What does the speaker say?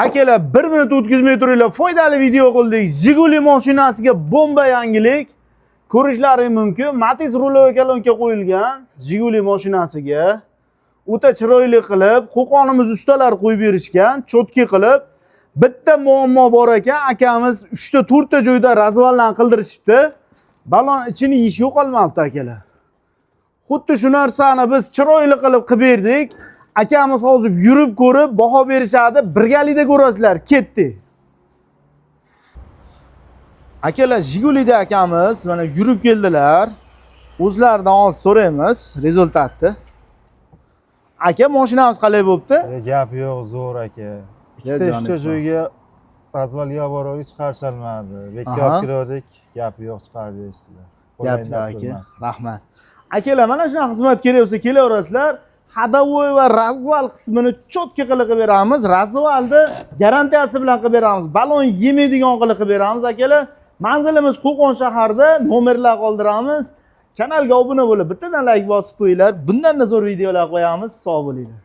Akalar 1 minut o'tkazmay turinglar. Foydali video qildik. Jiguli mashinasiga bomba yangilik. Ko'rishlaring mumkin. Matiz ruloviy kolonka qo'yilgan Jiguli mashinasiga o'ta chiroyli qilib, qo'qonimiz ustalar qo'yib berishgan, cho'tki qilib. Bitta muammo bor ekan, akamiz 3 ta 4 ta joyda razvallan qildirishibdi. Balon ichini yeyish yo'qolmabdi akalar. Xuddi shu narsani biz chiroyli qilib berdik. Akamiz hozir yurib ko'rib baho berishadi. Birgalikda ko'rasizlar. Ketdi. Akalar Jigulida akamiz mana yurib keldilar. O'zlaridan hozir so'raymiz rezultatni. Aka, mashinamiz qalay bo'libdi? Gap yo'q, zo'r aka. Ikkita joyga razval yaborib chiqarisholmadi. Bekka olib kirdik, gap yo'q, chiqarib berishdilar. Gap yo'q aka. Rahmat. Akalar, mana shunaqa xizmat kerak bo'lsa kelaverasizlar. Hadavoy va razval qismini cho'tki qilib beramiz. Razvalni garantiyasi bilan qilib beramiz. Balon yemaydigan qilib beramiz akalar. Manzilimiz Qo'qon shaharida, nomerlar qoldiramiz. Kanalga obuna bo'lib, bittadan like bosib qo'yinglar. Bundan da zo'r videolar qo'yamiz. Sog' bo'linglar.